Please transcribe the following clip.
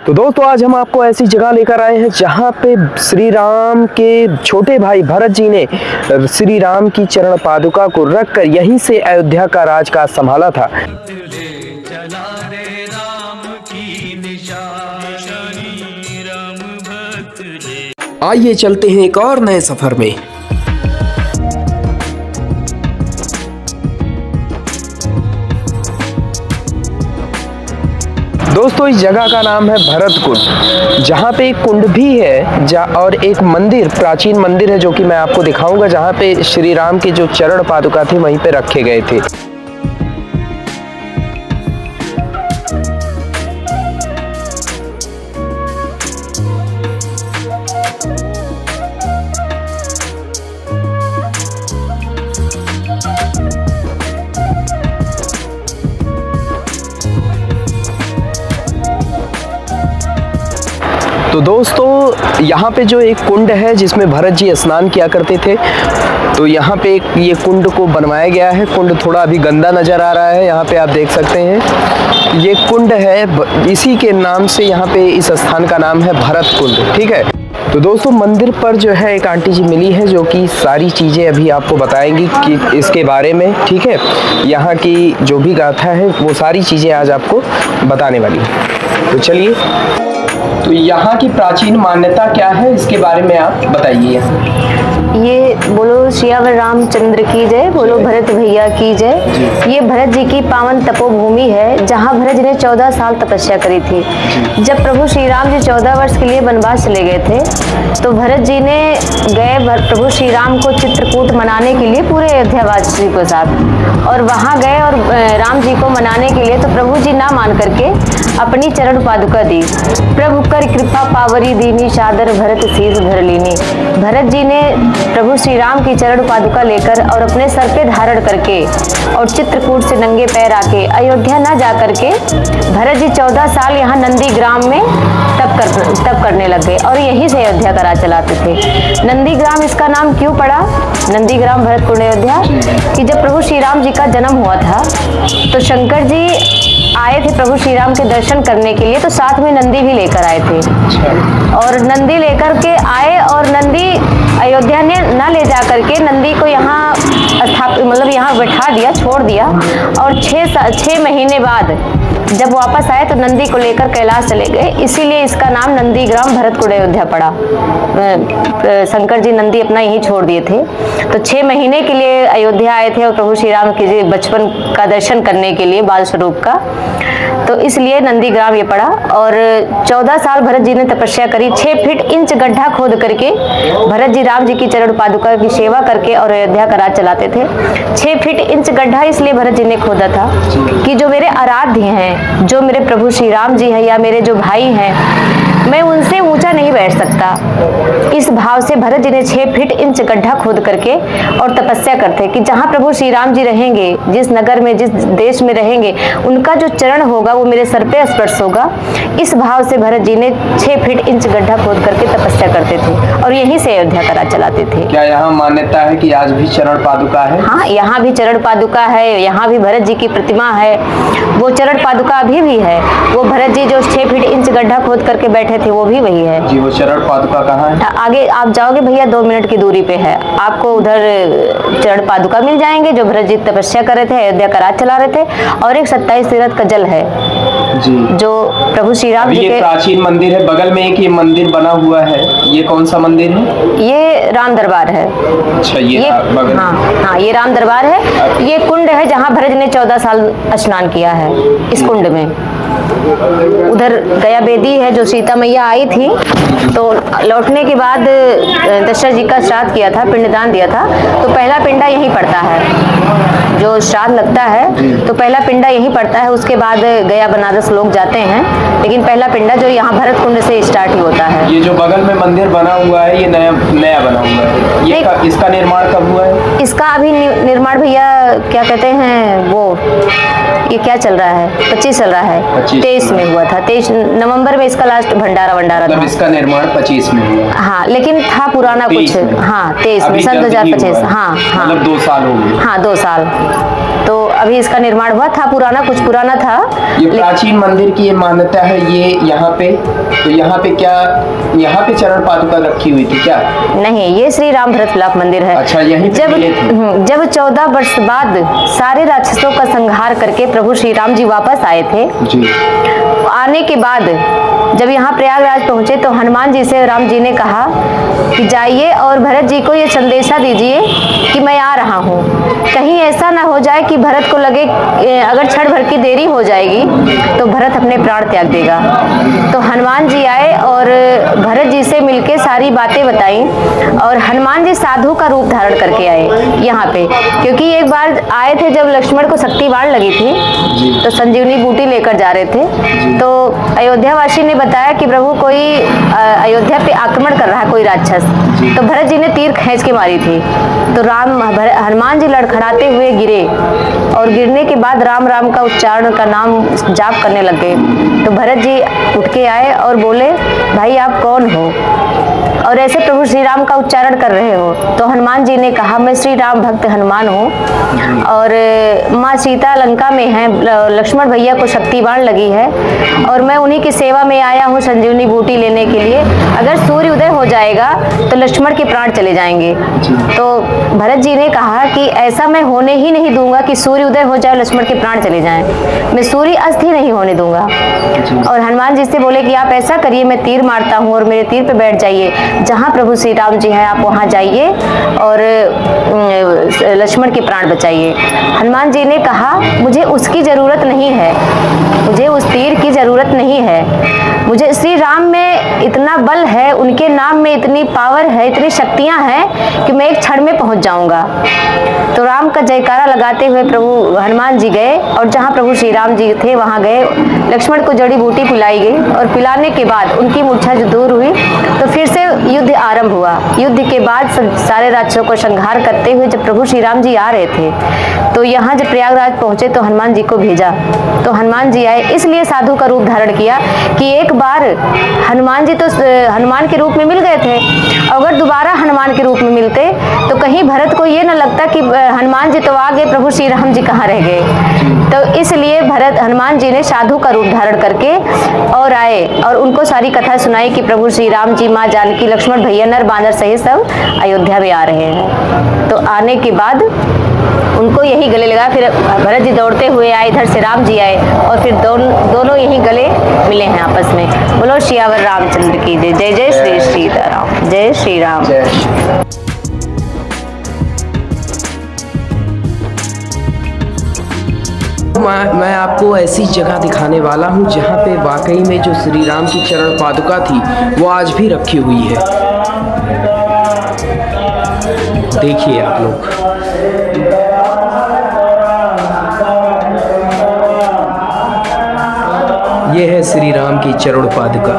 तो दोस्तों आज हम आपको ऐसी जगह लेकर आए हैं जहां पे श्री राम के छोटे भाई भरत जी ने श्री राम की चरण पादुका को रखकर यहीं से अयोध्या का राजकाज संभाला था। आइए चलते हैं एक और नए सफर में। दोस्तों इस जगह का नाम है भरत कुंड, जहाँ पे एक कुंड भी है और एक मंदिर, प्राचीन मंदिर है जो कि मैं आपको दिखाऊंगा, जहाँ पे श्री राम के जो चरण पादुका थे वहीं पे रखे गए थे। तो दोस्तों यहाँ पे जो एक कुंड है जिसमें भरत जी स्नान किया करते थे, तो यहाँ पे ये कुंड को बनवाया गया है। कुंड थोड़ा अभी गंदा नज़र आ रहा है, यहाँ पे आप देख सकते हैं ये कुंड है, इसी के नाम से यहाँ पे इस स्थान का नाम है भरत कुंड। ठीक है, तो दोस्तों मंदिर पर जो है एक आंटी जी मिली है जो कि सारी चीज़ें अभी आपको बताएंगी कि इसके बारे में। ठीक है, यहाँ की जो भी गाथा है वो सारी चीज़ें आज आपको बताने वाली है। तो चलिए, तो यहाँ की प्राचीन मान्यता क्या है इसके बारे में आप बताइए। ये बोलो सियावर रामचंद्र की जय, बोलो भरत भैया की जय। ये भरत जी की पावन तपोभूमि है जहाँ भरत जी ने 14 साल तपस्या करी थी। जब प्रभु श्री राम जी 14 वर्ष के लिए वनवास चले गए थे तो भरत जी ने प्रभु श्री राम को चित्रकूट मनाने के लिए पूरे अयोध्यावासी के साथ, और वहाँ गए और राम जी को मनाने के लिए तो प्रभु जी ना मान करके अपनी चरण पादुका दी। प्रभु कर कृपा पावरी दीनी, सादर भरत शीस धर लीनी। भरत जी ने प्रभु श्री राम की चरण पादुका लेकर और अपने सर पे धारण करके और चित्रकूट से नंगे पैर आके अयोध्या ना जा करके भरत जी 14 साल यहाँ नंदी ग्राम में तप करने लग गए और यहीं से अयोध्या का राज चलाते थे। नंदी ग्राम इसका नाम क्यों पड़ा, नंदी ग्राम भरत कुंड अयोध्या, कि जब प्रभु श्री राम जी का जन्म हुआ था तो शंकर जी आए थे प्रभु श्री राम के दर्शन करने के लिए, तो साथ में नंदी भी लेकर आए थे। और नंदी लेकर के आए और नंदी अयोध्या ने ना ले जा करके नंदी को यहाँ स्थापित, मतलब यहाँ बैठा दिया, छोड़ दिया। और 6 महीने बाद जब वापस आए तो नंदी को लेकर कैलाश चले गए, इसीलिए इसका नाम नंदी ग्राम भरत कुंड अयोध्या पड़ा। शंकर जी नंदी अपना यहीं छोड़ दिए थे, तो 6 महीने के लिए अयोध्या आए थे और प्रभु श्री राम के बचपन का दर्शन करने के लिए, बाल स्वरूप का, तो इसलिए नंदी ग्राम ये पड़ा। और 14 साल भरत जी ने तपस्या करी, 6 फीट इंच गड्ढा खोद करके भरत जी राम जी की चरण पादुका की सेवा करके और अयोध्या का राज चलाते थे। 6 फीट इंच गड्ढा इसलिए भरत जी ने खोदा था कि जो मेरे आराध्य हैं, जो मेरे प्रभु श्री राम जी हैं या मेरे जो भाई हैं, मैं उनसे ऊंचा नहीं बैठ सकता। इस भाव से भरत जी ने 6 फीट इंच गड्ढा खोद करके और तपस्या करते कि जहाँ प्रभु श्री राम जी रहेंगे, जिस नगर में, जिस देश में रहेंगे, उनका जो चरण होगा वो मेरे सर पे स्पर्श होगा। इस भाव से भरत जी ने 6 फीट इंच गड्ढा खोद करके तपस्या करते थे और यहीं से अयोध्या का राज चलाते थे। क्या यहाँ मान्यता है कि आज भी चरण पादुका है? हाँ, यहाँ भी चरण पादुका है, यहाँ भी भरत जी की प्रतिमा है। वो चरण पादुका अभी भी है, वो भरत जी जो 6 फीट इंच गड्ढा खोद करके बैठे थे वो भी वही है। जी, वो चरण पादुका कहाँ है? आगे आप जाओगे भैया 2 मिनट की दूरी पे है, आपको उधर चरण पादुका मिल जाएंगे जो भरत जी तपस्या कर रहे थे, अयोध्या का राज चला रहे थे। और एक 27 तीर्थ का जल है जी, जो प्रभु श्री राम जी के प्राचीन मंदिर है। बगल में एक ये मंदिर बना हुआ है, ये कौन सा मंदिर है? ये राम दरबार है। अच्छा, ये बगल। हाँ, ये राम दरबार है। ये कुंड है जहाँ भरत जी ने 14 साल स्नान किया है। इस कुंड में उधर गया बेदी है, जो सीता मैया आई थी तो लौटने के बाद दशरथ जी का श्राद्ध किया था, पिंडदान दिया था, तो पहला पिंडा यहीं पड़ता है। जो श्राद्ध लगता है तो पहला पिंडा यहीं पड़ता है, उसके बाद गया बनारस लोग जाते हैं, लेकिन पहला पिंडा जो यहाँ भरत कुंड से स्टार्ट ही होता है। ये जो बगल में मंदिर बना हुआ है ये नया बना हुआ है, ये इसका निर्माण कब हुआ है? इसका अभी निर्माण भैया क्या कहते हैं वो, ये क्या चल रहा है, 25 चल रहा है, 23 में हुआ था, 23 नवंबर में इसका लास्ट भंडारा मतलब था। इसका निर्माण 25 में हुआ। हाँ, लेकिन था पुराना कुछ, 23 में। हाँ 23 में, अभी सन जल्दी ही 2025। हुआ है। हाँ हाँ, मतलब 2 साल हो गए। हाँ 2 साल। तो अभी इसका निर्माण हुआ, था पुराना, कुछ पुराना था। ये प्राचीन मंदिर की ये मान्यता है, ये यहाँ पे, तो यहाँ पे क्या, यहाँ पे चरण पादुका रखी हुई थी क्या? नहीं, ये श्री राम भरत मिलाप मंदिर है। अच्छा, यहीं पे मिले थे। जब 14 वर्ष बाद सारे राक्षसों का संहार करके प्रभु श्री राम जी वापस आए थे, जी। आने के बाद जब यहाँ प्रयागराज पहुंचे तो हनुमान जी से राम जी ने कहा कि जाइए और भरत जी को ये संदेशा दीजिए कि मैं आ रहा हूँ। कहीं ऐसा ना हो जाए कि भरत को लगे अगर क्षण भर की देरी हो जाएगी तो भरत अपने प्राण त्याग देगा। तो हनुमान जी आए और भरत जी से मिलके सारी बातें बताई, और हनुमान जी साधु का रूप धारण करके आए यहाँ पे, क्योंकि एक बार आए थे जब लक्ष्मण को शक्ति बाण लगी थी तो संजीवनी बूटी लेकर जा रहे थे, तो अयोध्या वासी ने बताया कि प्रभु कोई अयोध्या पे आक्रमण कर रहा है कोई राक्षस, तो भरत जी ने तीर खींच के मारी थी, तो हनुमान जी लड़खड़ाते हुए गिरे, और गिरने के बाद राम राम का उच्चारण का नाम जाप करने लग गए। तो भरत जी उठ के आए और बोले, भाई आप कौन हो और ऐसे प्रभु श्री राम का उच्चारण कर रहे हो? तो हनुमान जी ने कहा, मैं श्री राम भक्त हनुमान हूँ, और माँ सीता लंका में है, लक्ष्मण भैया को शक्ति बाण लगी है, और मैं उन्हीं की सेवा में आया हूँ संजीवनी बूटी लेने के लिए। अगर सूर्य उदय हो जाएगा तो लक्ष्मण के प्राण चले जाएंगे। तो भरत जी ने कहा कि ऐसा मैं होने ही नहीं दूंगा कि सूर्य उदय हो जाए लक्ष्मण के प्राण चले जाएं, मैं सूर्य अस्त ही नहीं होने दूंगा। और हनुमान जी से बोले कि आप ऐसा करिए, मैं तीर मारता हूँ और मेरे तीर पे बैठ जाइए, जहाँ प्रभु श्री राम जी हैं आप वहाँ जाइए और लक्ष्मण के प्राण बचाइए। हनुमान जी ने कहा, मुझे उसकी जरूरत नहीं है, मुझे उस तीर की जरूरत नहीं है, मुझे श्री राम में इतना बल है, उनके नाम में इतनी पावर है, इतनी शक्तियां हैं कि मैं एक क्षण में पहुंच जाऊंगा। तो राम का जयकारा लगाते हुए प्रभु हनुमान जी गए, और जहां प्रभु श्री राम जी थे वहां गए, लक्ष्मण को जड़ी बूटी पिलाई गई, और पिलाने के बाद उनकी मूर्छा जो दूर हुई तो फिर से युद्ध आरंभ हुआ। युद्ध के बाद सारे राक्षसों को संहार करते हुए जब प्रभु श्री राम जी आ रहे थे, तो यहाँ जब प्रयागराज पहुंचे तो हनुमान जी को भेजा। तो हनुमान जी आए, इसलिए साधु का रूप धारण किया कि एक बार हनुमान जी तो हनुमान के रूप में मिल गए थे, अगर दोबारा हनुमान के रूप में मिलते तो कहीं भरत को ये न लगता कि हनुमान जी तो आ गए, प्रभु श्री राम जी कहाँ रह गए। तो इसलिए हनुमान जी ने साधु का रूप धारण करके और आए, और उनको सारी कथा सुनाई कि प्रभु श्री राम जी, माँ जानकी, लक्ष्मण भैया, नर बानर सहित सब अयोध्या में आ रहे हैं। तो आने के बाद उनको यही गले लगा, फिर भरत जी दौड़ते हुए आए, इधर से राम जी आए, और फिर दोनों यही गले मिले हैं आपस में। बोलो सियावर रामचंद्र की जय। जय जय श्री सीताराम, जय श्री राम। मैं आपको ऐसी जगह दिखाने वाला हूँ जहाँ पे वाकई में जो श्री राम की चरण पादुका थी वो आज भी रखी हुई है। देखिए आप लोग, ये है श्री राम की चरण पादुका।